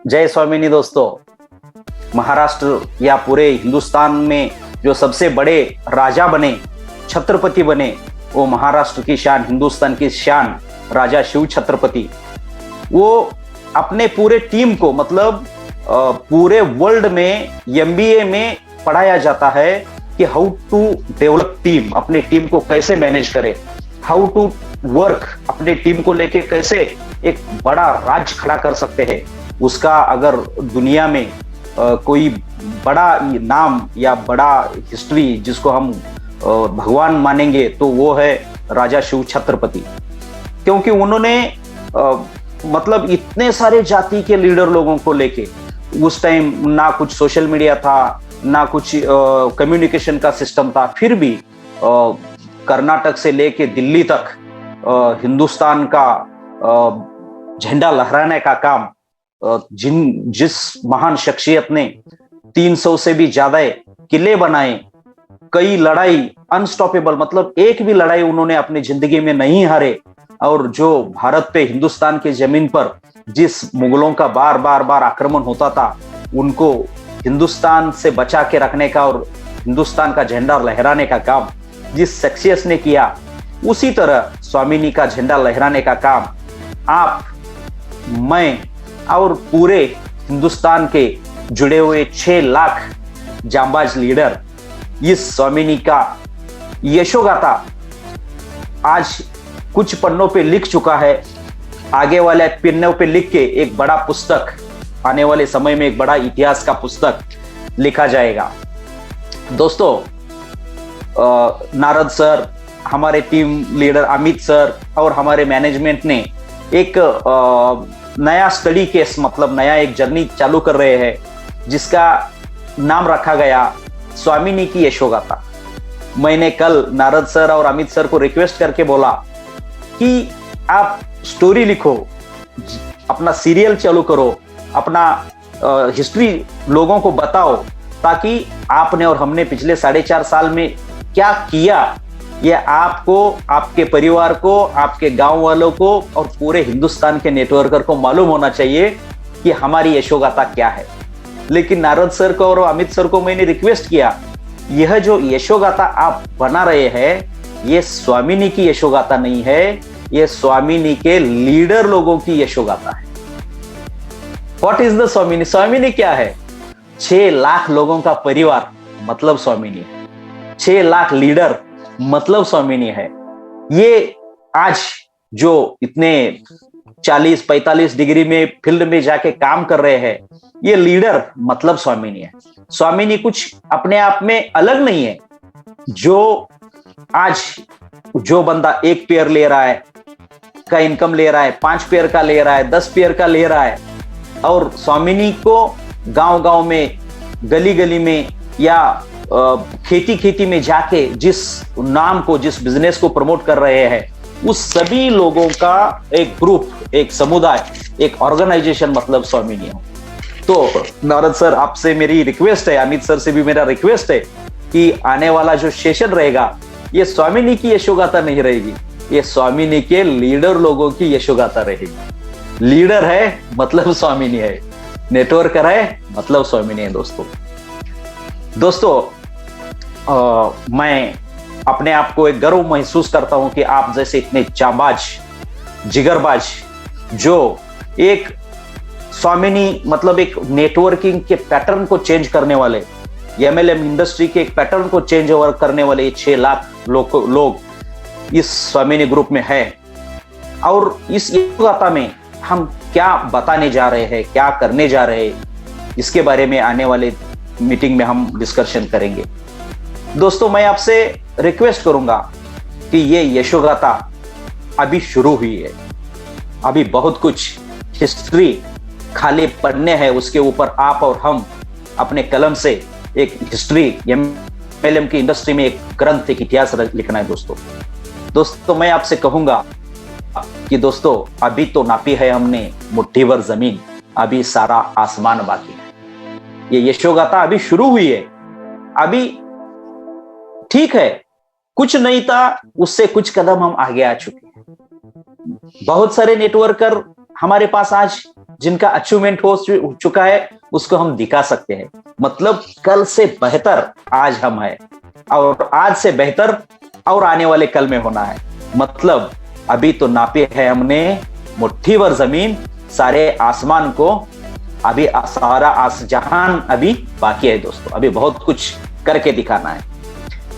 जय स्वामिनी दोस्तों। महाराष्ट्र या पूरे हिंदुस्तान में जो सबसे बड़े राजा बने, छत्रपति बने, वो महाराष्ट्र की शान, हिंदुस्तान की शान राजा शिव छत्रपति। वो अपने पूरे टीम को, मतलब पूरे वर्ल्ड में एमबीए में पढ़ाया जाता है कि हाउ टू डेवलप टीम, अपने टीम को कैसे मैनेज करे, हाउ टू वर्क, अपने टीम को लेके कैसे एक बड़ा राज खड़ा कर सकते हैं। उसका अगर दुनिया में कोई बड़ा नाम या बड़ा हिस्ट्री जिसको हम भगवान मानेंगे तो वो है राजा शिव छत्रपति। क्योंकि उन्होंने मतलब इतने सारे जाति के लीडर लोगों को लेके, उस टाइम ना कुछ सोशल मीडिया था, ना कुछ कम्युनिकेशन का सिस्टम था, फिर भी कर्नाटक से लेके दिल्ली तक हिंदुस्तान का झंडा लहराने का काम जिस महान शख्सियत ने 300 से भी ज्यादा किले बनाए, कई लड़ाई अनस्टॉपेबल, मतलब एक भी लड़ाई उन्होंने अपनी जिंदगी में नहीं हारे, और जो भारत पे, हिंदुस्तान की जमीन पर जिस मुगलों का बार बार आक्रमण होता था, उनको हिंदुस्तान से बचा के रखने का और हिंदुस्तान का झंडा लहराने का काम जिस शख्सियत ने किया, उसी तरह स्वामिनी का झंडा लहराने का काम आप, मैं और पूरे हिंदुस्तान के जुड़े हुए 6 लाख जांबाज लीडर इस स्वामिनी का यशोगाथा आज कुछ पन्नों पे लिख चुका है। आगे वाले पन्नों पे लिख के एक बड़ा पुस्तक, आने वाले समय में एक बड़ा इतिहास का पुस्तक लिखा जाएगा। दोस्तों, नारद सर, हमारे टीम लीडर अमित सर और हमारे मैनेजमेंट ने एक नया स्टडी केस, मतलब नया एक जर्नी चालू कर रहे हैं जिसका नाम रखा गया स्वामिनी की यशोगाथा। मैंने कल नारद सर और अमित सर को रिक्वेस्ट करके बोला कि आप स्टोरी लिखो, अपना सीरियल चालू करो, अपना हिस्ट्री लोगों को बताओ, ताकि आपने और हमने पिछले 4.5 साल में क्या किया, ये आपको, आपके परिवार को, आपके गांव वालों को और पूरे हिंदुस्तान के नेटवर्कर को मालूम होना चाहिए कि हमारी यशोगाथा क्या है। लेकिन नारद सर को और अमित सर को मैंने रिक्वेस्ट किया, यह जो यशोगाथा आप बना रहे हैं, ये स्वामिनी की यशोगाथा नहीं है, ये स्वामिनी के लीडर लोगों की यशोगाथा है। व्हाट इज द स्वामिनी? स्वामिनी क्या है? 6 लाख लोगों का परिवार मतलब स्वामिनी है, 6 लाख लीडर मतलब स्वामिनी है। ये आज जो इतने 40-45 डिग्री में फील्ड में जाके काम कर रहे हैं, ये लीडर मतलब स्वामिनी है। स्वामिनी कुछ अपने आप में अलग नहीं है। जो आज जो बंदा 1 पेयर ले रहा है का इनकम ले रहा है, 5 पेयर का ले रहा है, 10 पेयर का ले रहा है, और स्वामिनी को गांव-गांव में, गली-गली में या खेती में जाके जिस नाम को, जिस बिजनेस को प्रमोट कर रहे हैं, उस सभी लोगों का एक ग्रुप, एक समुदाय, एक ऑर्गेनाइजेशन मतलब स्वामिनी हो। तो नारद सर, आपसे मेरी रिक्वेस्ट है, अमित सर से भी मेरा रिक्वेस्ट है कि आने वाला जो सेशन रहेगा, ये स्वामिनी की यशोगाथा नहीं रहेगी, ये स्वामिनी के लीडर लोगों की यशोगाथा रहेगी। लीडर है मतलब स्वामिनी है, नेटवर्कर है मतलब स्वामिनी है। दोस्तों, मैं अपने आप को एक गर्व महसूस करता हूं कि आप जैसे इतने जांबाज, जिगरबाज, जो एक स्वामिनी, मतलब एक नेटवर्किंग के पैटर्न को चेंज करने वाले, एमएलएम इंडस्ट्री के एक पैटर्न को चेंज ओवर करने वाले 6 लाख लोग इस स्वामिनी ग्रुप में है। और इस यशोगाथा में हम क्या बताने जा रहे हैं, क्या करने जा रहे हैं, इसके बारे में आने वाले मीटिंग में हम डिस्कशन करेंगे। दोस्तों, मैं आपसे रिक्वेस्ट करूंगा कि ये यशोगाथा अभी शुरू हुई है, अभी बहुत कुछ हिस्ट्री खाली पढ़ने हैं, उसके ऊपर आप और हम अपने कलम से एक हिस्ट्री, एमएलएम की इंडस्ट्री में एक ग्रंथ, एक इतिहास लिखना है। दोस्तों, मैं आपसे कहूंगा कि दोस्तों, अभी तो नापी है हमने मुट्ठी भर जमीन, अभी सारा आसमान बाकी है। ये यशोगाथा अभी शुरू हुई है। अभी ठीक है, कुछ नहीं था, उससे कुछ कदम हम आगे आ चुके हैं। बहुत सारे नेटवर्कर हमारे पास आज जिनका अचीवमेंट हो चुका है उसको हम दिखा सकते हैं। मतलब कल से बेहतर आज हम हैं और आज से बेहतर और आने वाले कल में होना है। मतलब अभी तो नापे है हमने मुट्ठी भर जमीन, सारे आसमान को, अभी सारा जहान अभी बाकी है दोस्तों, अभी बहुत कुछ करके दिखाना है।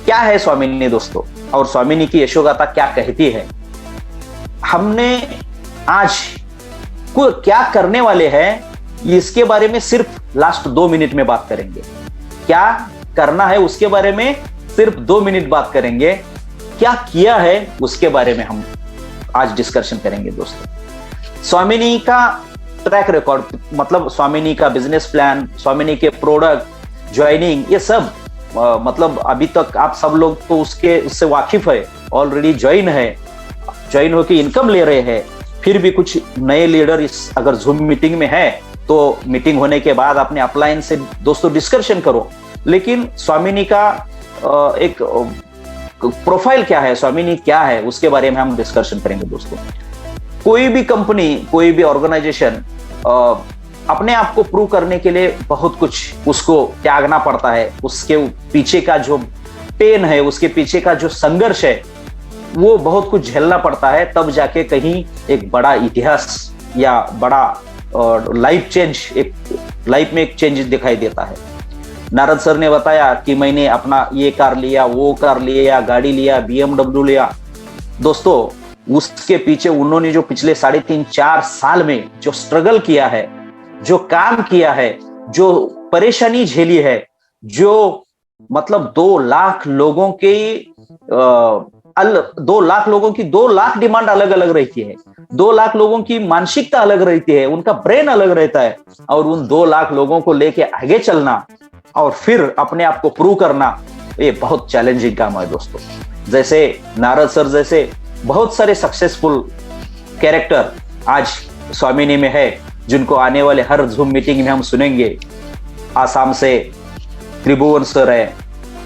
क्या है स्वामिनी दोस्तों, और स्वामिनी की यशोगाथा क्या कहती है? हमने आज को क्या करने वाले हैं इसके बारे में सिर्फ लास्ट 2 मिनट में बात करेंगे। क्या करना है उसके बारे में सिर्फ 2 मिनट बात करेंगे। क्या किया है उसके बारे में हम आज डिस्कशन करेंगे दोस्तों। स्वामिनी का ट्रैक रिकॉर्ड, मतलब स्वामिनी का बिजनेस प्लान, स्वामिनी के प्रोडक्ट, ज्वाइनिंग, ये सब मतलब अभी तक आप सब लोग तो उससे वाकिफ है, ऑलरेडी ज्वाइन होकर इनकम ले रहे हैं। फिर भी कुछ नए लीडर इस अगर जूम मीटिंग में है तो मीटिंग होने के बाद अपने अपलाइन से दोस्तों डिस्कशन करो। लेकिन स्वामिनी का एक प्रोफाइल क्या है, स्वामिनी क्या है, उसके बारे में हम डिस्कशन करेंगे दोस्तों। कोई भी कंपनी, कोई भी ऑर्गेनाइजेशन अपने आप को प्रूव करने के लिए बहुत कुछ उसको त्यागना पड़ता है। उसके पीछे का जो पेन है, उसके पीछे का जो संघर्ष है, वो बहुत कुछ झेलना पड़ता है, तब जाके कहीं एक बड़ा इतिहास या बड़ा लाइफ में एक चेंज दिखाई देता है। नारद सर ने बताया कि मैंने अपना ये कार लिया, वो कार लिया, गाड़ी लिया, BMW लिया। दोस्तों उसके पीछे उन्होंने जो पिछले 3.5-4 साल में जो स्ट्रगल किया है, जो काम किया है, जो परेशानी झेली है, जो मतलब 2 लाख लोगों के 2 लाख लोगों की 2 लाख डिमांड अलग अलग रहती है, 2 लाख लोगों की मानसिकता अलग रहती है, उनका ब्रेन अलग रहता है, और उन 2 लाख लोगों को लेके आगे चलना और फिर अपने आप को प्रूव करना, ये बहुत चैलेंजिंग काम है दोस्तों। जैसे नारद सर जैसे बहुत सारे सक्सेसफुल कैरेक्टर आज स्वामिनी में है, जिनको आने वाले हर जूम मीटिंग में हम सुनेंगे। आसाम से त्रिभुवन सर है,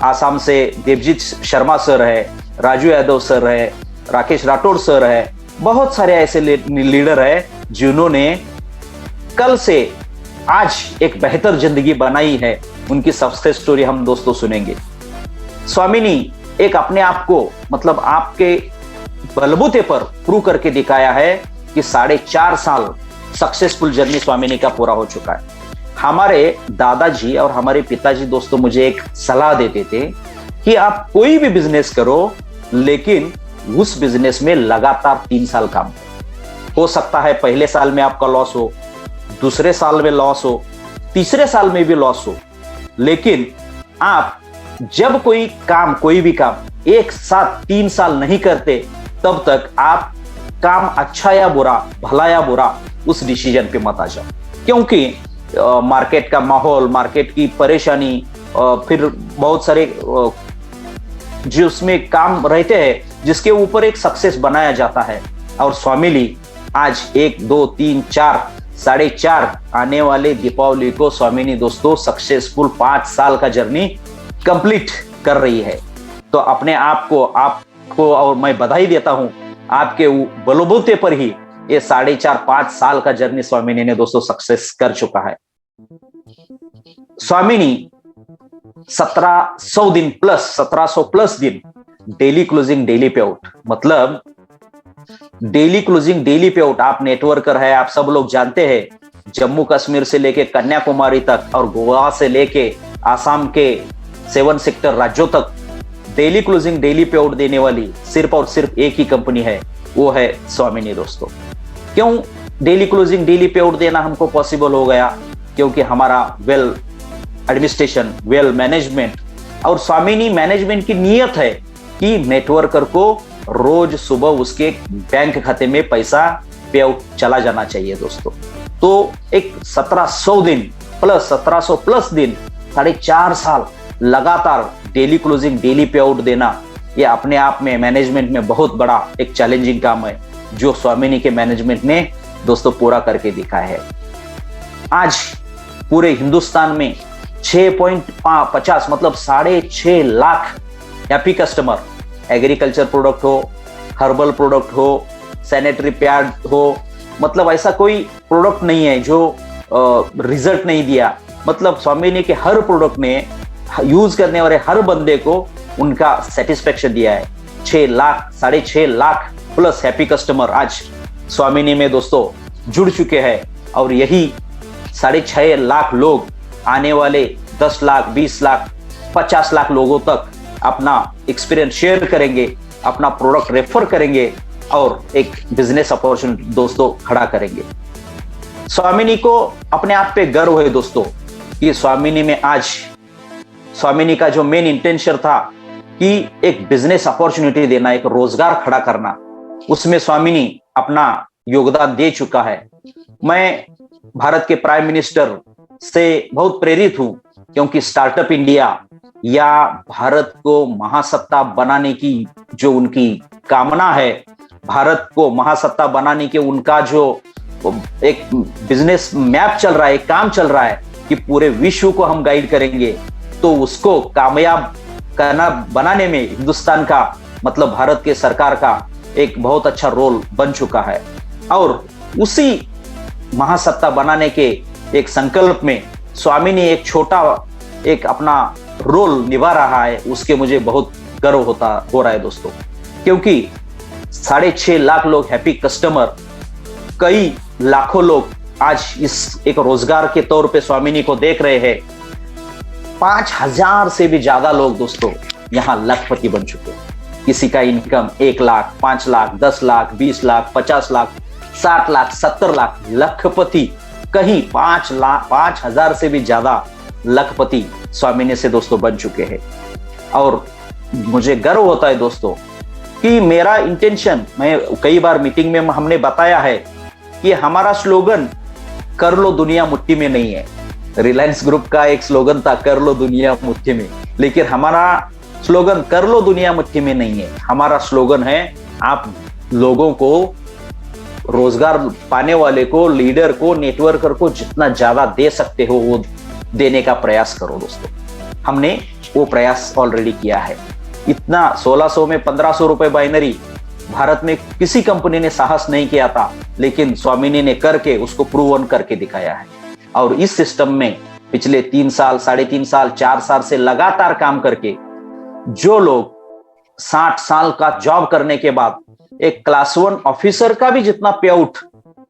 आसाम से देवजीत शर्मा सर है, राजू यादव सर है, राकेश राठौड़ सर है, बहुत सारे ऐसे लीडर है जिन्होंने कल से आज एक बेहतर जिंदगी बनाई है। उनकी सक्सेस स्टोरी हम दोस्तों सुनेंगे। स्वामिनी एक अपने आप को मतलब आपके बलबूते पर प्रूव करके दिखाया है कि 4.5 साल सक्सेसफुल जर्नी स्वामिनी का पूरा हो चुका है। हमारे दादाजी और हमारे पिताजी दोस्तों मुझे एक सलाह देते थे कि आप कोई भी बिजनेस करो, लेकिन उस बिजनेस में लगातार 3 साल काम हो सकता है। पहले साल में आपका लॉस हो, दूसरे साल में लॉस हो, तीसरे साल में भी लॉस हो, लेकिन आप जब कोई भी काम एक साथ 3 साल नहीं करते, तब तक आप काम अच्छा या बुरा, भला या बुरा, उस डिसीजन पे मत आ जाओ। क्योंकि मार्केट का माहौल, मार्केट की परेशानी, फिर बहुत सारे जो उसमें काम रहते हैं जिसके ऊपर एक सक्सेस बनाया जाता है। और स्वामिनी आज 1, 2, 3, 4, 4.5 आने वाले दीपावली को स्वामिनी दोस्तों सक्सेसफुल 5 साल का जर्नी कंप्लीट कर रही है। तो अपने आप को आपको और मैं बधाई देता हूं, आपके बलबूते पर ही ये 4.5-5 साल का जर्नी स्वामिनी ने दोस्तों सक्सेस कर चुका है। स्वामिनी 1700 दिन प्लस 1700 प्लस दिन डेली क्लोजिंग, डेली पे आउट, मतलब डेली क्लोजिंग, डेली पे आउट। आप नेटवर्कर है, आप सब लोग जानते हैं। जम्मू कश्मीर से लेके कन्याकुमारी तक और गोवा से लेके आसाम के 7 सेक्टर राज्यों तक डेली क्लोजिंग, डेली पे आउट देने वाली सिर्फ और सिर्फ एक ही कंपनी है, वो है स्वामिनी दोस्तों। क्यों डेली क्लोजिंग, डेली पे आउट देना हमको पॉसिबल हो गया? क्योंकि हमारा वेल एडमिनिस्ट्रेशन, वेल मैनेजमेंट और स्वामिनी मैनेजमेंट की नियत है कि नेटवर्कर को रोज सुबह उसके बैंक खाते में पैसा पे आउट चला जाना चाहिए दोस्तों। तो एक 1700 दिन प्लस 1700 प्लस दिन 4.5 साल लगातार डेली क्लोजिंग, डेली पे आउट देना, ये अपने आप में मैनेजमेंट में बहुत बड़ा एक चैलेंजिंग काम है, जो स्वामिनी के मैनेजमेंट ने दोस्तों पूरा करके दिखाया है। आज पूरे हिंदुस्तान में 6.50 मतलब 6.5 lakh happy customer, agriculture product हो, हर्बल प्रोडक्ट हो, सैनिटरी पैड हो, मतलब ऐसा कोई प्रोडक्ट नहीं है जो रिजल्ट नहीं दिया। मतलब स्वामिनी के हर प्रोडक्ट ने यूज करने वाले हर बंदे को उनका सेटिस्फेक्शन दिया है। 6 lakh 6.5 lakh plus happy customer आज स्वामिनी में दोस्तों जुड़ चुके हैं, और यही 6.5 लाख लोग आने वाले 10 लाख 20 लाख 50 लाख लोगों तक अपना एक्सपीरियंस शेयर करेंगे, अपना प्रोडक्ट रेफर करेंगे और एक बिजनेस अपॉर्चुनिटी दोस्तों खड़ा करेंगे। स्वामिनी को अपने आप पे गर्व है दोस्तों कि स्वामिनी में आज स्वामिनी का जो मेन इंटेंशन था कि एक बिजनेस अपॉर्चुनिटी देना, एक रोजगार खड़ा करना, उसमें स्वामिनी अपना योगदान दे चुका है। मैं भारत के प्राइम मिनिस्टर से बहुत प्रेरित हूं, क्योंकि स्टार्टअप इंडिया या भारत को महासत्ता बनाने की जो उनकी कामना है, भारत को महासत्ता बनाने के उनका जो एक बिजनेस मैप चल रहा है, एक काम चल रहा है कि पूरे विश्व को हम गाइड करेंगे, तो उसको कामयाब करना बनाने में हिंदुस्तान का मतलब भारत के सरकार का एक बहुत अच्छा रोल बन चुका है। और उसी महासत्ता बनाने के एक संकल्प में स्वामिनी एक छोटा एक अपना रोल निभा रहा है, उसके मुझे बहुत गर्व हो रहा है दोस्तों, क्योंकि 6.5 लाख लोग हैप्पी कस्टमर, कई लाखों लोग आज इस एक रोजगार के तौर पे स्वामिनी को देख रहे हैं। 5,000 से भी ज्यादा लोग दोस्तों यहां लाखपति बन चुके हैं। किसी का इनकम 1 लाख 5 लाख 10 लाख 20 लाख 50 लाख 60 लाख 70 लाख लाखपति, कहीं 5,000 से भी ज्यादा लाखपति स्वामिनी से दोस्तों बन चुके हैं। और मुझे गर्व होता है दोस्तों कि मेरा इंटेंशन, मैं कई बार मीटिंग में हमने बताया है कि हमारा स्लोगन कर लो दुनिया मुट्ठी में नहीं है। रिलायंस ग्रुप का एक स्लोगन था कर लो दुनिया मुट्ठी में, लेकिन हमारा स्लोगन कर लो दुनिया मुट्ठी में नहीं है। हमारा स्लोगन है आप लोगों को, रोजगार पाने वाले को, लीडर को, नेटवर्कर को जितना ज्यादा दे सकते हो वो देने का प्रयास करो दोस्तों। हमने वो प्रयास ऑलरेडी किया है। इतना 1600 में 1500 रुपए बाइनरी भारत में किसी कंपनी ने साहस नहीं किया था, लेकिन स्वामिनी ने करके उसको प्रूवन करके दिखाया है। और इस सिस्टम में पिछले 3 साल 3.5 साल 4 साल से लगातार काम करके जो लोग 60 साल का जॉब करने के बाद एक क्लास 1 ऑफिसर का भी जितना पे आउट,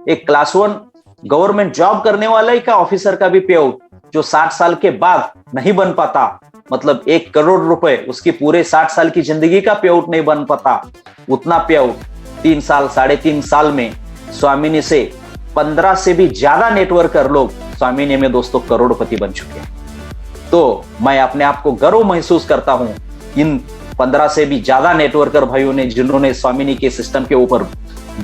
एक क्लास 1 गवर्नमेंट जॉब करने वाले का ऑफिसर का भी पे आउट जो 60 साल के बाद नहीं बन पाता, मतलब 1 करोड़ रुपए उसकी पूरे 60 साल की जिंदगी का पे आउट नहीं बन पाता, उतना पे आउट 3 साल 3.5 साल में स्वामिनी से 15 से भी ज्यादा नेटवर्कर लोग स्वामिनी में दोस्तों करोड़पति बन चुके हैं। तो मैं अपने आप को गर्व महसूस करता हूं इन 15 से भी ज्यादा नेटवर्कर भाइयों ने, जिन्होंने स्वामिनी के सिस्टम के ऊपर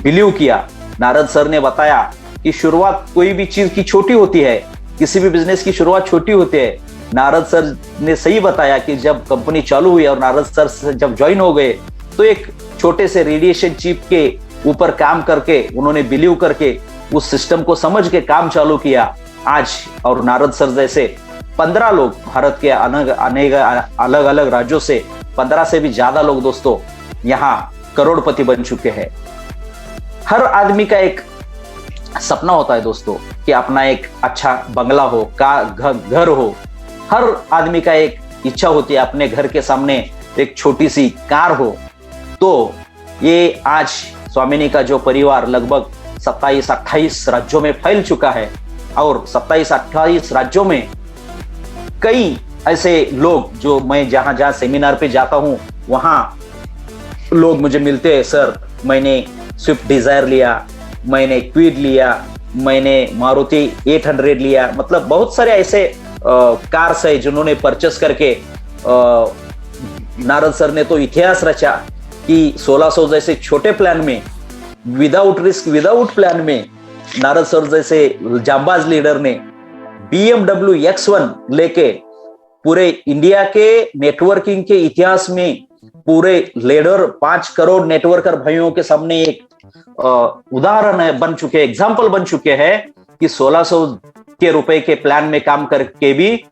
बिलीव किया। नारद सर ने बताया कि शुरुआत कोई भी चीज की छोटी होती है, किसी भी बिजनेस की शुरुआत छोटी होती है। नारद सर ने सही बताया कि जब कंपनी चालू हुई और नारद सर जब ज्वाइन हो गए तो एक छोटे से रेडिएशन चिप के ऊपर काम करके उन्होंने बिलीव करके उस सिस्टम को समझ के काम चालू किया। आज और नारद सर जैसे 15 लोग भारत के अलग अलग राज्यों से 15 से भी ज्यादा लोग दोस्तों यहाँ करोड़पति बन चुके हैं। हर आदमी का एक सपना होता है दोस्तों कि अपना एक अच्छा बंगला हो, घर हो। हर आदमी का एक इच्छा होती है अपने घर के सामने एक छोटी सी कार हो। तो ये आज स्वामिनी का जो परिवार लगभग 27-28 राज्यों में फैल चुका है और 27-28 राज्यों में कई ऐसे लोग जो मैं जहां जहां सेमिनार पे जाता हूं वहां लोग मुझे मिलते हैं, सर मैंने स्विफ्ट डिजायर लिया, मैंने क्विड लिया, मैंने मारुति 800 लिया। मतलब बहुत सारे ऐसे कार्स है जिन्होंने परचेस करके नारद सर ने तो इतिहास रचा कि 1600 जैसे छोटे प्लान में विदाउट रिस्क विदाउट प्लान में नारद सर जैसे जांबाज लीडर ने BMW X1 लेके पूरे इंडिया के नेटवर्किंग के इतिहास में पूरे लीडर 5 करोड़ नेटवर्कर भाइयों के सामने एक उदाहरण बन चुके, एग्जाम्पल बन चुके हैं कि 1600 के रुपए के प्लान में काम करके भी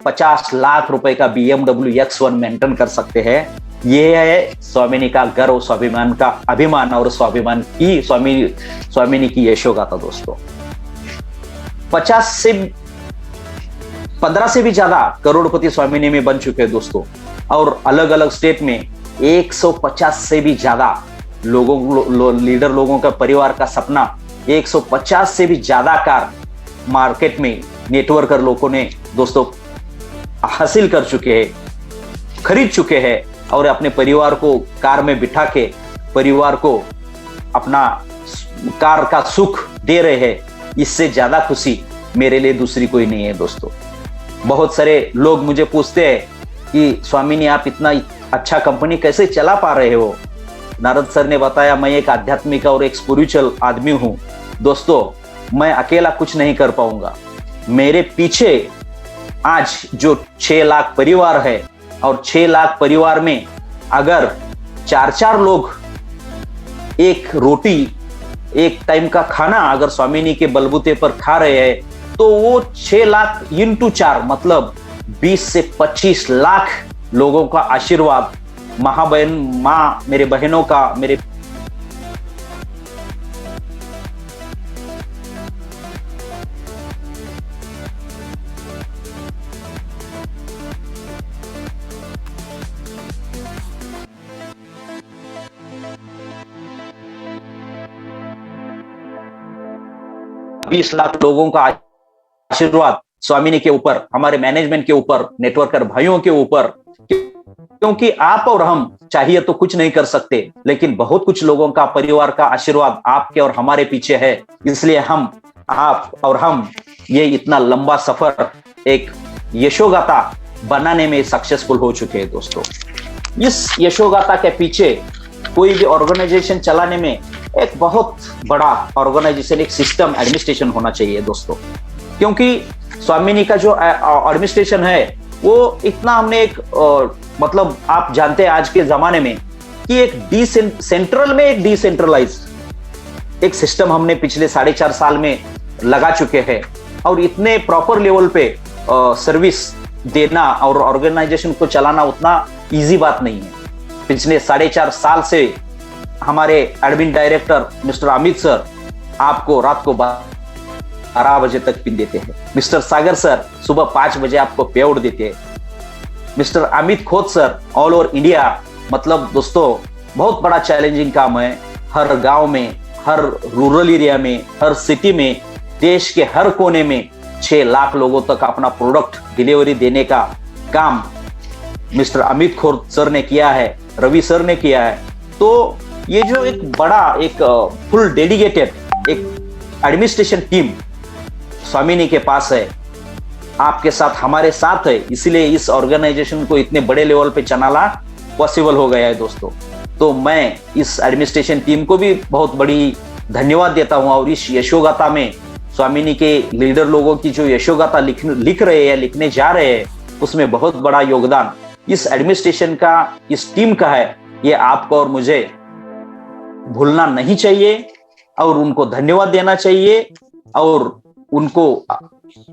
50 लाख रुपए का BMW X1 मेंटेन कर सकते हैं। ये है स्वामिनी का गर्व, स्वाभिमान का अभिमान और स्वाभिमान की स्वामिनी की यशोगाथा दोस्तों। 15 से भी ज्यादा करोड़पति स्वामिनी में बन चुके हैं दोस्तों, और अलग अलग स्टेट में 150 से भी ज्यादा लीडर लोगों का परिवार का सपना 150 से भी ज्यादा कार मार्केट में नेटवर्कर लोगों ने दोस्तों हासिल कर चुके हैं, खरीद चुके हैं, और अपने परिवार को कार में बिठा के परिवार को अपना कार का सुख दे रहे हैं। इससे ज्यादा खुशी मेरे लिए दूसरी कोई नहीं है दोस्तों। बहुत सारे लोग मुझे पूछते हैं कि स्वामिनी आप इतना अच्छा कंपनी कैसे चला पा रहे हो। नारद सर ने बताया मैं एक आध्यात्मिक और एक स्पिरिचुअल आदमी हूं दोस्तों, मैं अकेला कुछ नहीं कर पाऊंगा। मेरे पीछे आज जो 6 लाख परिवार है, और 6 लाख परिवार में अगर 4-4 लोग एक रोटी एक टाइम का खाना अगर स्वामिनी के बलबूते पर खा रहे हैं, तो वो 6 लाख इंटू 4 मतलब 20 से 25 लाख लोगों का आशीर्वाद, माँ मेरे बहनों का, मेरे 20 लाख लोगों का आशीर्वाद स्वामिनी के ऊपर, हमारे मैनेजमेंट के ऊपर, नेटवर्कर भाइयों के ऊपर, क्योंकि आप और हम चाहिए तो कुछ नहीं कर सकते, लेकिन बहुत कुछ लोगों का परिवार का आशीर्वाद आपके और हमारे पीछे है। इसलिए हम, आप और हम ये इतना लंबा सफर एक यशोगाथा बनाने में सक्सेसफुल हो चुके हैं दोस्तों। इस यशोगाथा के पीछे कोई भी ऑर्गेनाइजेशन चलाने में एक बहुत बड़ा ऑर्गेनाइजेशन, एक सिस्टम, एडमिनिस्ट्रेशन होना चाहिए दोस्तों, क्योंकि स्वामिनी का जो एडमिनिस्ट्रेशन है वो इतना हमने एक मतलब आप जानते हैं आज के जमाने में कि एक सेंट्रल में एक डिसेंट्रलाइज एक सिस्टम हमने पिछले 4.5 साल में लगा चुके हैं, और इतने प्रॉपर लेवल पे सर्विस देना और ऑर्गेनाइजेशन को चलाना उतना इजी बात नहीं है। पिछले 4.5 साल से हमारे admin director mister Amit sir आपको रात को 12 बजे तक पिन देते हैं, मिस्टर सागर सर सुबह 5 बजे आपको पे आउट देते हैं, mister Amit Khot sir all over India, मतलब दोस्तों बहुत बड़ा चैलेंजिंग काम है। हर गांव में, हर रूरल एरिया में, हर सिटी में, देश के हर कोने में 6 लाख लोगों तक अपना प्रोडक्ट डिलीवरी देने का काम मिस्टर अमित खोत सर ने किया है, रवि सर ने किया है। तो ये जो एक बड़ा एक फुल डेडिकेटेड एक एडमिनिस्ट्रेशन टीम स्वामिनी के पास है, आपके साथ, हमारे साथ है, इसलिए इस ऑर्गेनाइजेशन को इतने बड़े लेवल पे चलाना पॉसिबल हो गया है दोस्तों। तो मैं इस एडमिनिस्ट्रेशन टीम को भी बहुत बड़ी धन्यवाद देता हूं, और इस यशोगाथा में स्वामिनी के लीडर लोगों की जो यशोगाथा लिख रहे हैं, लिखने जा रहे हैं, उसमें बहुत बड़ा योगदान इस एडमिनिस्ट्रेशन का, इस टीम का है। ये आपको और मुझे भूलना नहीं चाहिए, और उनको धन्यवाद देना चाहिए, और उनको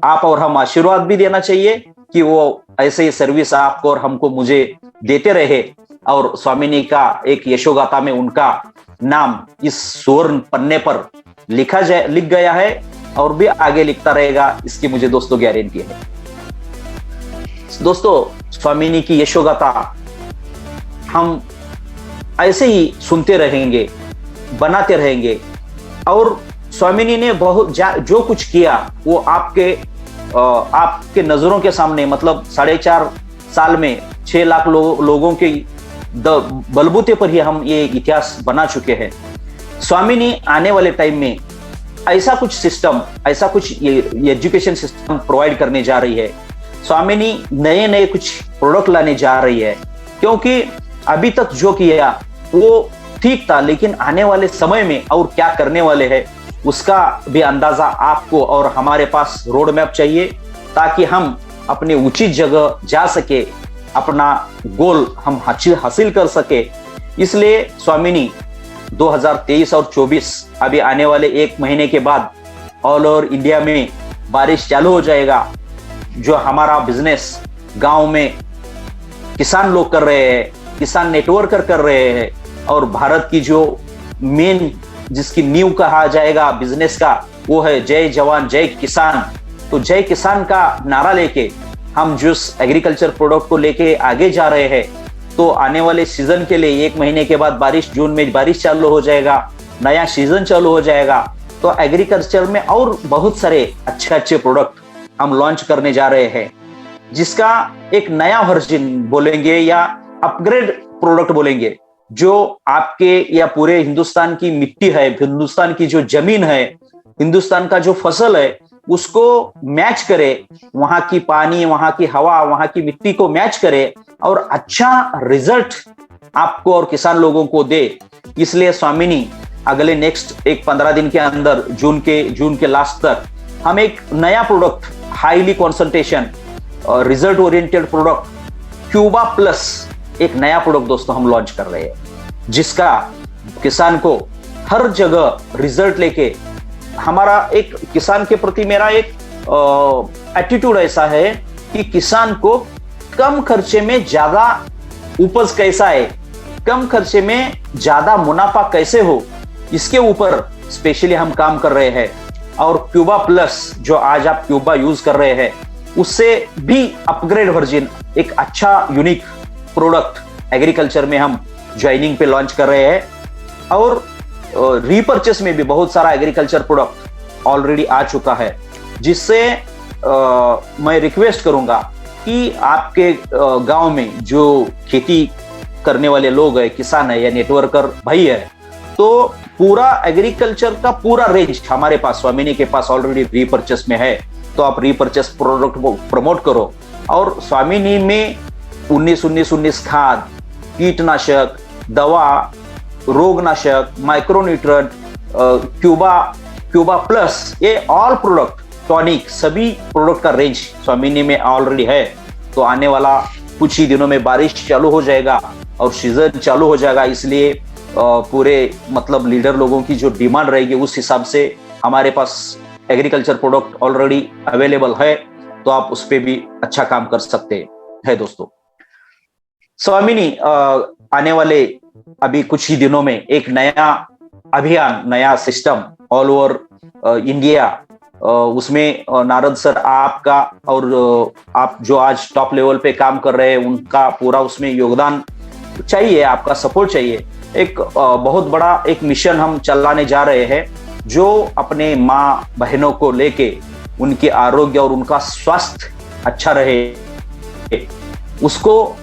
आप और हम आशीर्वाद भी देना चाहिए कि वो ऐसे ही सर्विस आपको और हमको, मुझे देते रहे, और स्वामिनी का एक यशोगाथा में उनका नाम इस स्वर्ण पन्ने पर लिख गया है, और भी आगे लिखता रहेगा, इसकी मुझे दोस्तों गारंटी है। दोस्तों स्वामिनी की यशोगाथा हम ऐसे ही सुनते रहेंगे, बनाते रहेंगे, और स्वामिनी ने बहुत जो कुछ किया वो आपके नजरों के सामने, मतलब 4.5 साल में 6 लाख लोगों के बलबूते पर ही हम ये इतिहास बना चुके हैं। स्वामिनी आने वाले टाइम में ऐसा कुछ सिस्टम, ऐसा कुछ एजुकेशन सिस्टम प्रोवाइड करने जा रही है। स्वामिनी नए कुछ प्रोडक्ट लाने जा रही है, क्योंकि अभी तक जो किया वो ठीक था, लेकिन आने वाले समय में और क्या करने वाले हैं उसका भी अंदाजा आपको और हमारे पास रोड मैप चाहिए, ताकि हम अपने उचित जगह जा सके, अपना गोल हम हासिल कर सके। इसलिए स्वामिनी 2023 और 24 अभी आने वाले 1 महीने के बाद ऑल ओवर इंडिया में बारिश चालू हो जाएगा। जो हमारा बिजनेस गांव में किसान लोग कर रहे हैं, किसान नेटवर्कर कर रहे हैं, और भारत की जो मेन जिसकी नींव कहा जाएगा बिजनेस का, वो है जय जवान जय किसान। तो जय किसान का नारा लेके हम जिस एग्रीकल्चर प्रोडक्ट को लेके आगे जा रहे हैं, तो आने वाले सीजन के लिए 1 महीने के बाद बारिश, जून में बारिश चालू हो जाएगा, नया सीजन चालू हो जाएगा। तो एग्रीकल्चर में और बहुत सारे अच्छे अच्छे प्रोडक्ट हम लॉन्च करने जा रहे हैं, जिसका एक नया वर्जन बोलेंगे या अपग्रेड प्रोडक्ट बोलेंगे, जो आपके या पूरे हिंदुस्तान की मिट्टी है, हिंदुस्तान की जो जमीन है, हिंदुस्तान का जो फसल है, उसको मैच करे, वहां की पानी, वहां की हवा, वहां की मिट्टी को मैच करे और अच्छा रिजल्ट आपको और किसान लोगों को दे। इसलिए स्वामिनी अगले नेक्स्ट एक 15 दिन के अंदर, जून के लास्ट तक हम एक नया product, highly concentration result oriented product Cuba plus, एक नया प्रोडक्ट दोस्तों हम लॉन्च कर रहे हैं, जिसका किसान को हर जगह रिजल्ट लेके, हमारा एक किसान के प्रति मेरा एक एटीट्यूड ऐसा है कि किसान को कम खर्चे में ज्यादा उपज कैसा है, कम खर्चे में ज्यादा मुनाफा कैसे हो, इसके ऊपर स्पेशली हम काम कर रहे हैं। और क्यूबा प्लस जो आज आप क्यूबा यूज कर रहे हैं, उससे भी अपग्रेड वर्जन, एक अच्छा यूनिक प्रोडक्ट एग्रीकल्चर में हम ज्वाइनिंग पे लॉन्च कर रहे हैं। और रीपर्चेस में भी बहुत सारा एग्रीकल्चर प्रोडक्ट ऑलरेडी आ चुका है, जिससे मैं रिक्वेस्ट करूंगा कि आपके गांव में जो खेती करने वाले लोग हैं, किसान है या नेटवर्कर भाई है, तो पूरा एग्रीकल्चर का पूरा रेंज हमारे पास, स्वामिनी के पास ऑलरेडी रीपर्चेस में है। तो आप रीपर्चेस प्रोडक्ट को प्रमोट करो। और स्वामिनी में 19-19-19 खाद, कीटनाशक, दवा, रोगनाशक, माइक्रोन्यूट्रेंट, क्यूबा प्लस, ये ऑल प्रोडक्ट, टॉनिक, सभी प्रोडक्ट का रेंज स्वामिनी में ऑलरेडी है। तो आने वाला कुछ ही दिनों में बारिश चालू हो जाएगा और सीजन चालू हो जाएगा, इसलिए पूरे मतलब लीडर लोगों की जो डिमांड रहेगी उस हिसाब से हमारे पास एग्रीकल्चर प्रोडक्ट ऑलरेडी अवेलेबल है, तो आप उस पर भी अच्छा काम कर सकते हैं दोस्तों। स्वामिनी आने वाले अभी कुछ ही दिनों में एक नया अभियान, नया सिस्टम ऑल ओवर इंडिया, उसमें नारद सर आपका और आप जो आज टॉप लेवल पे काम कर रहे हैं, उनका पूरा उसमें योगदान चाहिए, आपका सपोर्ट चाहिए। एक बहुत बड़ा एक मिशन हम चलाने जा रहे हैं, जो अपने माँ बहनों को लेके उनके आरोग्य और उनका स्वास्थ्य अच्छा रहे, उसको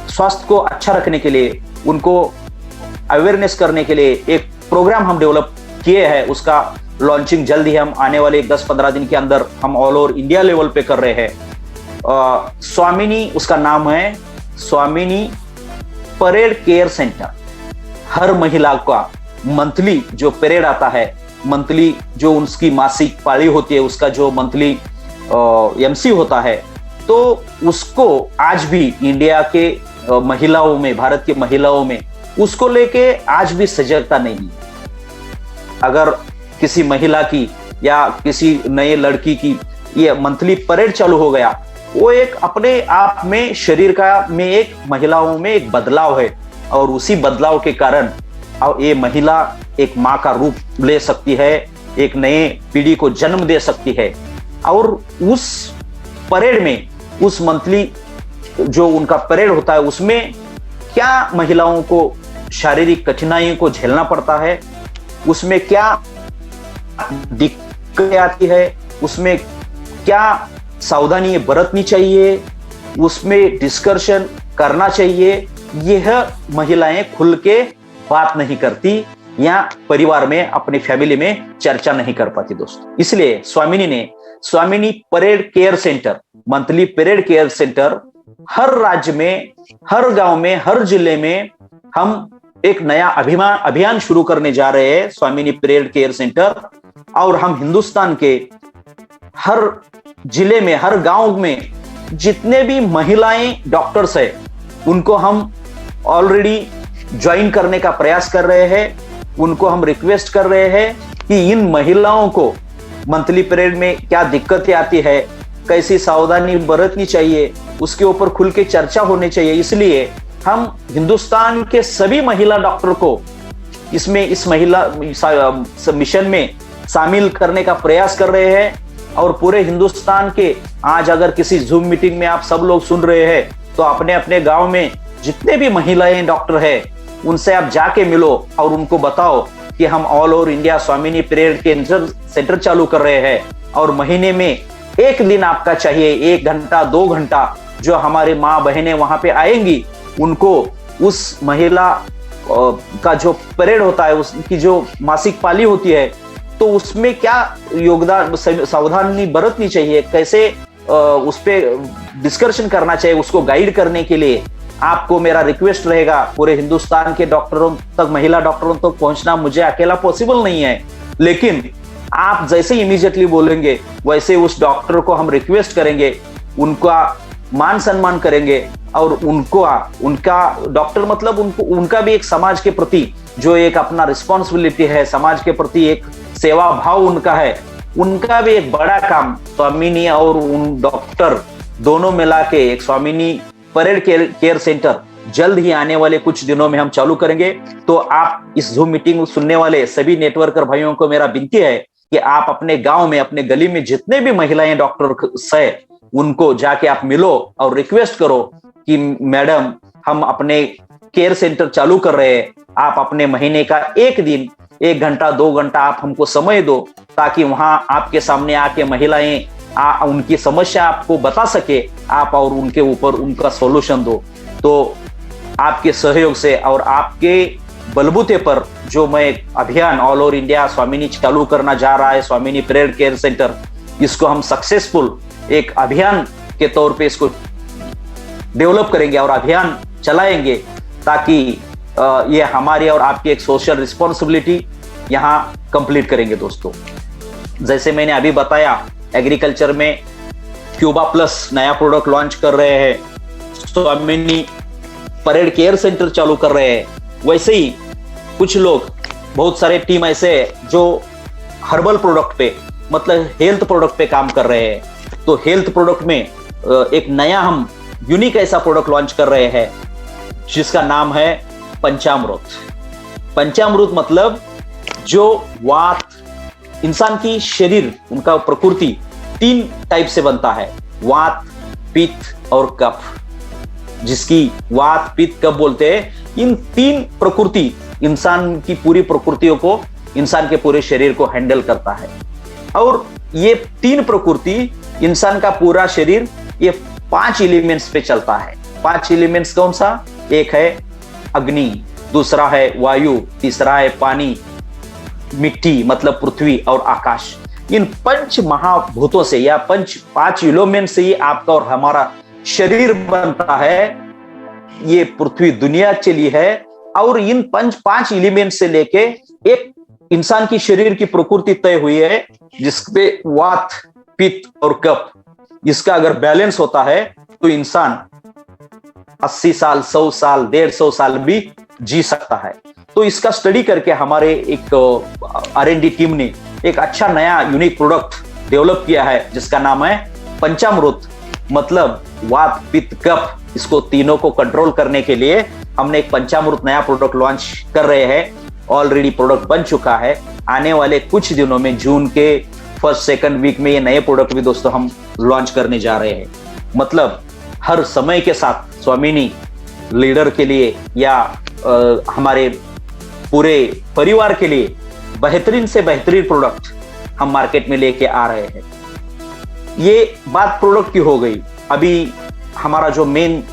स्वास्थ्य को अच्छा रखने के लिए, उनको अवेयरनेस करने के लिए एक प्रोग्राम हम डेवलप किए हैं। उसका लॉन्चिंग जल्द ही हम आने वाले 10-15 दिन के अंदर हम ऑल ओवर इंडिया लेवल पे कर रहे हैं। स्वामिनी उसका नाम है, स्वामिनी परेड केयर सेंटर। हर महिला का मंथली जो परेड आता है, मंथली जो उसकी मासिक पाली होती है, उसका जो मंथली एमसी होता है, तो उसको आज भी इंडिया के महिलाओं में, भारत की महिलाओं में उसको लेके आज भी सजगता नहीं है। अगर किसी महिला की या किसी नए लड़की की ये मंथली परेड चालू हो गया, वो एक अपने आप में शरीर का में एक महिलाओं में एक बदलाव है, और उसी बदलाव के कारण अब ये महिला एक माँ का रूप ले सकती है, एक नए पीढ़ी को जन्म दे सकती है। और उस परेड में, उस मंथली जो उनका परेड होता है, उसमें क्या महिलाओं को शारीरिक कठिनाइयों को झेलना पड़ता है, उसमें क्या दिक्कतें आती है, उसमें क्या सावधानी बरतनी चाहिए, उसमें डिस्कशन करना चाहिए, यह महिलाएं खुल के बात नहीं करती या परिवार में, अपनी फैमिली में चर्चा नहीं कर पाती दोस्तों। इसलिए स्वामिनी ने स्वामिनी parade care centre, monthly parade care centre हर राज्य में, हर गांव में, हर जिले में हम एक नया अभियान शुरू करने जा रहे हैं, स्वामिनी परेड केयर सेंटर। और हम हिंदुस्तान के हर जिले में, हर गांव में जितने भी महिलाएं डॉक्टर्स हैं, उनको हम ऑलरेडी ज्वाइन करने का प्रयास कर रहे हैं। उनको हम रिक्वेस्ट कर रहे हैं कि इन महिलाओं को मंथली पीरियड में क्या दिक्कतें आती है, कैसी सावधानी बरतनी चाहिए, उसके ऊपर खुल के चर्चा होनी चाहिए। इसलिए हम हिंदुस्तान के सभी महिला डॉक्टर को इसमें इस महिला मिशन में शामिल करने का प्रयास कर रहे हैं। और पूरे हिंदुस्तान के आज अगर किसी जूम मीटिंग में आप सब लोग सुन रहे हैं तो अपने अपने गांव में जितने भी महिलाएं डॉक्टर हैं उनसे आप जाके मिलो और उनको बताओ कि हम ऑल ओवर इंडिया स्वामिनी पीरियड के सेंटर चालू कर रहे हैं और महीने में एक दिन आपका चाहिए, 1 घंटा 2 घंटा, जो हमारे माँ बहनें वहां पे आएंगी उनको उस महिला का जो परेड होता है, उसकी जो मासिक पाली होती है, तो उसमें क्या योगदान सावधानी बरतनी चाहिए, कैसे उस पर डिस्कशन करना चाहिए, उसको गाइड करने के लिए आपको मेरा रिक्वेस्ट रहेगा। पूरे हिंदुस्तान के डॉक्टरों तक, महिला डॉक्टरों तक पहुंचना मुझे अकेला पॉसिबल नहीं है, लेकिन आप जैसे इमीडिएटली बोलेंगे वैसे उस डॉक्टर को हम रिक्वेस्ट करेंगे, उनका मान सम्मान करेंगे और उनका डॉक्टर मतलब उनका भी एक समाज के प्रति जो एक अपना रिस्पॉन्सिबिलिटी है, समाज के प्रति एक सेवा भाव उनका है, उनका भी एक बड़ा काम स्वामिनी और उन डॉक्टर दोनों मिला के एक स्वामिनी परेड केयर सेंटर जल्द ही आने वाले कुछ दिनों में हम चालू करेंगे। तो आप इस जूम मीटिंग सुनने वाले सभी नेटवर्कर भाइयों को मेरा विनती है कि आप अपने गांव में, अपने गली में जितने भी महिलाएं डॉक्टर है उनको जाके आप मिलो और रिक्वेस्ट करो कि मैडम हम अपने केयर सेंटर चालू कर रहे हैं, आप अपने महीने का एक दिन, 1 घंटा 2 घंटा आप हमको समय दो ताकि वहां आपके सामने आके महिलाएं उनकी समस्या आपको बता सके आप और उनके ऊपर उनका सॉल्यूशन दो। तो आपके सहयोग से और आपके बलबूते पर जो मैं अभियान ऑल ओवर इंडिया स्वामिनी चालू करना जा रहा है, स्वामिनी परेड केयर सेंटर, इसको हम सक्सेसफुल एक अभियान के तौर पे इसको डेवलप करेंगे और अभियान चलाएंगे ताकि ये हमारी और आपकी एक सोशल रिस्पॉन्सिबिलिटी यहाँ कंप्लीट करेंगे। दोस्तों, जैसे मैंने अभी बताया, एग्रीकल्चर में क्यूबा प्लस नया प्रोडक्ट लॉन्च कर रहे हैं, स्वामिनी परेड केयर सेंटर चालू कर रहे हैं, वैसे ही कुछ लोग, बहुत सारे टीम ऐसे हैं जो हर्बल प्रोडक्ट पे मतलब हेल्थ प्रोडक्ट पे काम कर रहे हैं। तो हेल्थ प्रोडक्ट में एक नया हम यूनिक ऐसा प्रोडक्ट लॉन्च कर रहे हैं जिसका नाम है पंचामृत। पंचामृत मतलब जो वात, इंसान की शरीर, उनका प्रकृति 3 टाइप से बनता है, वात, पित्त और कफ। जिसकी वात, पित्त, कफ बोलते हैं, इन 3 प्रकृति इंसान की पूरी प्रकृतियों को, इंसान के पूरे शरीर को हैंडल करता है। और ये 3 प्रकृति इंसान का पूरा शरीर ये 5 एलिमेंट्स पे चलता है। 5 एलिमेंट्स कौन सा? एक है अग्नि, दूसरा है वायु, तीसरा है पानी, मिट्टी मतलब पृथ्वी और आकाश। इन 5 महाभूतों से या 5 एलिमेंट से ही आपका और हमारा शरीर बनता है। ये पृथ्वी दुनिया चली है और इन 5 एलिमेंट से लेके एक इंसान की शरीर की प्रकृति तय हुई है जिसपे वात, पित्त और कफ, इसका अगर बैलेंस होता है तो इंसान 80 साल, 100 साल, 150 साल भी जी सकता है। तो इसका स्टडी करके हमारे एक R&D टीम ने एक अच्छा नया यूनिक प्रोडक्ट डेवलप किया है जिसका नाम है पंचामृत। मतलब वात, पित्त, कफ, इसको तीनों को कंट्रोल करने के लिए हमने एक पंचामृत नया प्रोडक्ट लॉन्च कर रहे हैं। ऑलरेडी प्रोडक्ट बन चुका है। आने वाले कुछ दिनों में जून के 1st-2nd वीक में ये नए प्रोडक्ट भी दोस्तों हम लॉन्च करने जा रहे हैं। मतलब हर समय के साथ स्वामिनी लीडर के लिए या हमारे पूरे परिवार के लिए बेहतरीन से बेहतरीन प्रोडक्ट हम मार्केट में लेके आ रहे हैं। ये बात प्रोडक्ट की हो गई। अभी हमारा जो मेन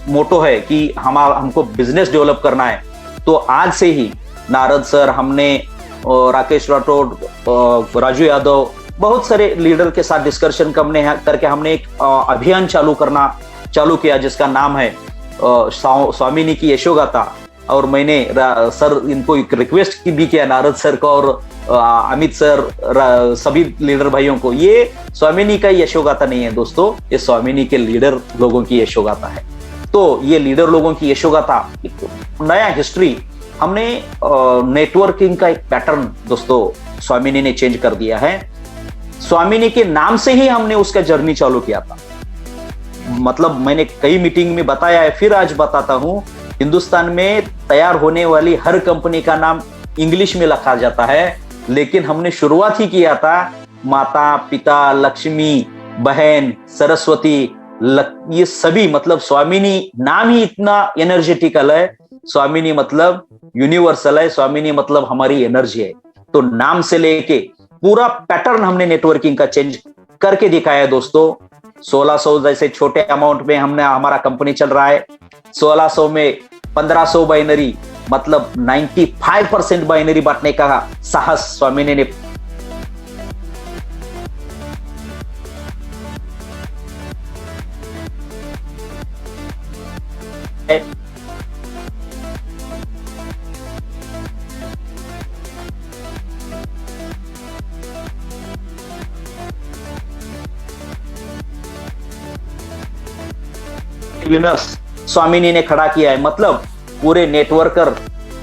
मोटो है कि हमको बिजनेस डेवलप करना है, तो आज से ही नारद सर, हमने राकेश राठौड़, राजू यादव, बहुत सारे लीडर के साथ डिस्कशन करके हमने एक अभियान चालू किया जिसका नाम है स्वामिनी की यशोगाथा। और मैंने सर इनको एक रिक्वेस्ट भी किया, नारद सर को और अमित सर, सभी लीडर भाइयों को, ये स्वामिनी का यशोगाथा नहीं है दोस्तों, ये स्वामिनी के लीडर लोगों की यशोगाथा है। तो ये लीडर लोगों की यशोगाथा, नया हिस्ट्री, हमने नेटवर्किंग का एक पैटर्न दोस्तों स्वामिनी ने चेंज कर दिया है। स्वामिनी के नाम से ही हमने उसका जर्नी चालू किया था। मतलब मैंने कई मीटिंग में बताया है, फिर आज बताता हूं हिंदुस्तान में तैयार होने वाली हर कंपनी का नाम इंग्लिश में लिखा जाता है, लेकिन हमने शुरुआत ही किया था माता, पिता, लक्ष्मी, बहन, सरस्वती, ये सभी, मतलब स्वामिनी नाम ही इतना एनर्जेटिकल है। स्वामिनी मतलब यूनिवर्सल है, स्वामिनी मतलब हमारी एनर्जी है। तो नाम से लेके पूरा पैटर्न हमने नेटवर्किंग का चेंज करके दिखाया है दोस्तों। 1600 जैसे छोटे अमाउंट में हमने हमारा कंपनी चल रहा है, 1600 में 1500 बाइनरी, मतलब 95% बाइनरी बांटने का साहस स्वामिनी ने स्वामिनी ने खड़ा किया है। मतलब पूरे नेटवर्कर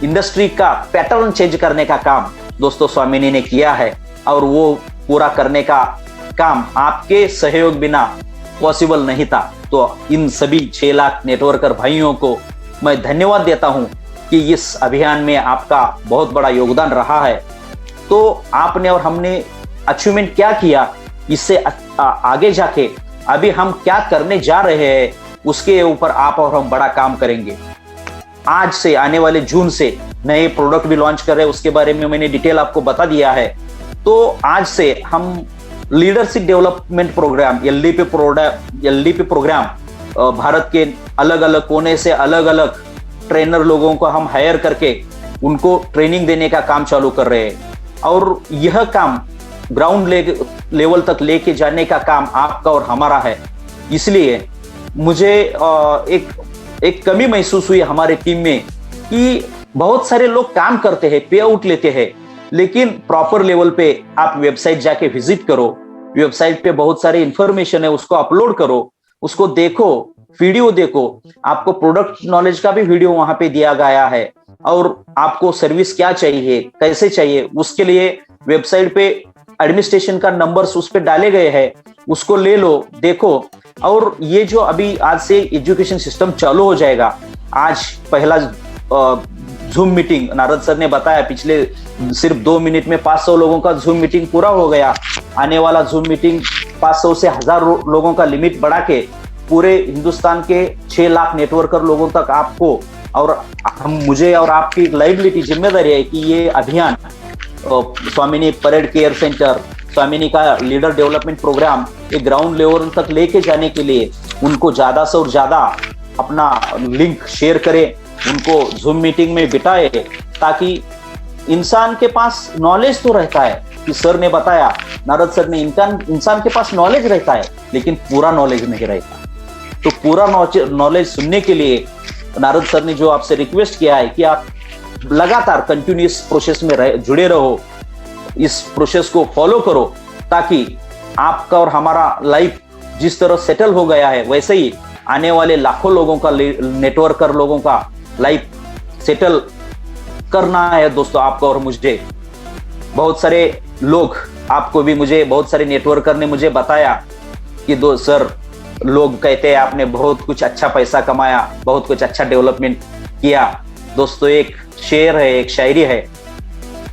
इंडस्ट्री का पैटर्न चेंज करने का काम दोस्तों स्वामिनी ने किया है, और वो पूरा करने का काम आपके सहयोग बिना पॉसिबल नहीं था। तो इन सभी 6 लाख नेटवर्कर भाइयों को मैं धन्यवाद देता हूं कि इस अभियान में आपका बहुत बड़ा योगदान रहा है। तो आपने और हमने अचीवमेंट क्या किया, इससे आगे जाके अभी हम क्या करने जा रहे हैं, उसके ऊपर आप और हम बड़ा काम करेंगे। आज से आने वाले जून से नए प्रोडक्ट भी लॉन्च कर रहे हैं, उसके बारे में मैंने डिटेल आपको बता दिया है। तो आज से हम leadership development programme LDP programme Bharat के अलग अलग कोने से अलग अलग ट्रेनर लोगों को हम हायर करके उनको ट्रेनिंग देने का काम चालू कर रहे हैं, और यह काम ग्राउंड लेवल तक लेके जाने का काम आपका और हमारा है। इसलिए मुझे एक कमी महसूस हुई हमारे टीम में कि बहुत सारे लोग काम करते हैं, पे आउट लेते हैं, लेकिन प्रॉपर लेवल पे आप वेबसाइट जाके विजिट करो, वेबसाइट पे बहुत सारी इंफॉर्मेशन है, उसको अपलोड करो, उसको देखो, वीडियो देखो। आपको प्रोडक्ट नॉलेज का भी वीडियो वहां पे दिया गया है, और आपको सर्विस क्या चाहिए, कैसे चाहिए, उसके लिए वेबसाइट पे एडमिनिस्ट्रेशन का नंबर्स उस पे डाले गए हैं, उसको ले लो, देखो। और ये जो अभी आज से एजुकेशन सिस्टम चालू हो जाएगा, आज पहला जूम मीटिंग नारद सर ने बताया, पिछले सिर्फ 2 मिनट में 500 लोगों का जूम मीटिंग पूरा हो गया। आने वाला जूम मीटिंग 500 से 1000 लोगों का लिमिट बढ़ा के पूरे हिंदुस्तान के 6 लाख नेटवर्कर लोगों तक आपको और मुझे और आपकी लाइबिलिटी जिम्मेदारी है कि ये अभियान स्वामिनी परेड केयर सेंटर, स्वामिनी का लीडर डेवलपमेंट प्रोग्राम एक ग्राउंड लेवल तक लेके जाने के लिए उनको ज्यादा से और ज्यादा अपना लिंक शेयर करें, उनको जूम मीटिंग में बिठाए, ताकि इंसान के पास नॉलेज तो रहता है कि सर ने बताया, नारद सर ने, इंसान के पास नॉलेज रहता है लेकिन पूरा नॉलेज नहीं रहता। तो पूरा नॉलेज सुनने के लिए नारद सर ने जो आपसे रिक्वेस्ट किया है कि आप लगातार कंटिन्यूअस प्रोसेस में जुड़े रहो, इस प्रोसेस को फॉलो करो, ताकि आपका और हमारा लाइफ जिस तरह सेटल हो गया है वैसे ही आने वाले लाखों लोगों का, नेटवर्कर लोगों का लाइफ सेटल करना है दोस्तों, आपको और मुझे। बहुत सारे लोग, आपको भी, मुझे बहुत सारे नेटवर्कर ने मुझे बताया कि सर, लोग कहते हैं आपने बहुत कुछ अच्छा पैसा कमाया, बहुत कुछ अच्छा डेवलपमेंट किया। दोस्तों, एक शेर है, एक शायरी है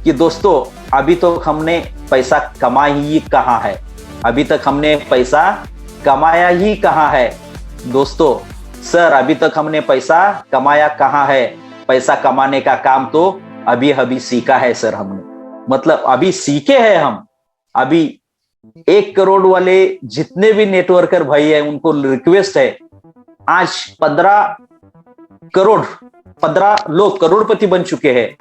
कि दोस्तों, अभी तो हमने पैसा कमाया ही कहाँ है, अभी तक हमने पैसा कमाया ही कहाँ है। दोस्तों, सर, अभी तक हमने पैसा कमाया कहाँ है, पैसा कमाने का काम तो अभी सीखा है सर हमने, मतलब अभी सीखे हैं हम। अभी 1 करोड़ वाले जितने भी नेटवर्कर भाई हैं उनको रिक्वेस्ट है, आज 15 लोग करोड़पति बन चुके हैं।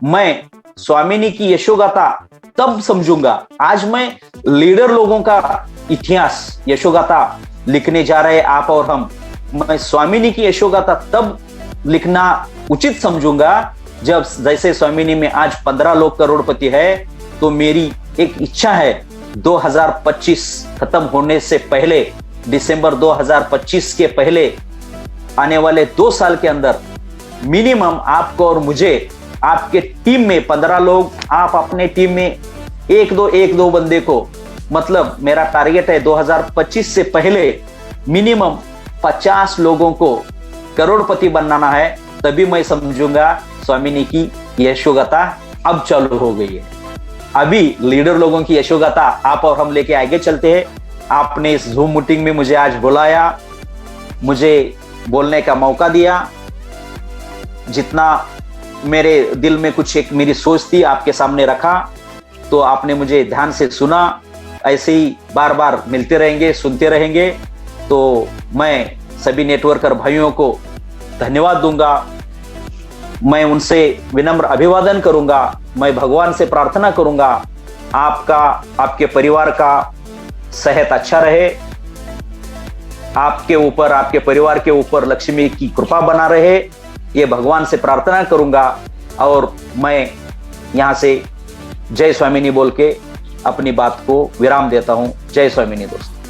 मैं स्वामिनी की यशोगाथा तब समझूंगा, आज मैं लीडर लोगों का इतिहास, यशोगाथा लिखने जा रहे आप और हम। मैं स्वामिनी की यशोगाथा तब लिखना उचित समझूंगा जब, जैसे स्वामिनी में आज 15 लोग करोड़पति है, तो मेरी एक इच्छा है 2025 खत्म होने से पहले, दिसंबर 2025 के पहले आने वाले 2 साल के अंदर मिनिमम आपको और मुझे, आपके टीम में 15 लोग, आप अपने टीम में एक दो बंदे को, मतलब मेरा टारगेट है 2025 से पहले मिनिमम 50 लोगों को करोड़पति बनाना है। तभी मैं समझूंगा स्वामिनी की यशोगाथा अब चालू हो गई है। अभी लीडर लोगों की यशोगाथा आप और हम लेके आगे चलते हैं। आपने इस जूम मीटिंग में मुझे आज बुलाया, मुझे बोलने का मौका दिया। जितना मेरे दिल में कुछ एक मेरी सोच थी आपके सामने रखा, तो आपने मुझे ध्यान से सुना। ऐसे ही बार बार मिलते रहेंगे, सुनते रहेंगे। तो मैं सभी नेटवर्कर भाइयों को धन्यवाद दूंगा। मैं उनसे विनम्र अभिवादन करूंगा। मैं भगवान से प्रार्थना करूंगा आपका, आपके परिवार का सेहत अच्छा रहे, आपके ऊपर, आपके परिवार के ऊपर लक्ष्मी की कृपा बना रहे, ये भगवान से प्रार्थना करूंगा। और मैं यहां से जय स्वामिनी बोल के अपनी बात को विराम देता हूं। जय स्वामिनी दोस्तों।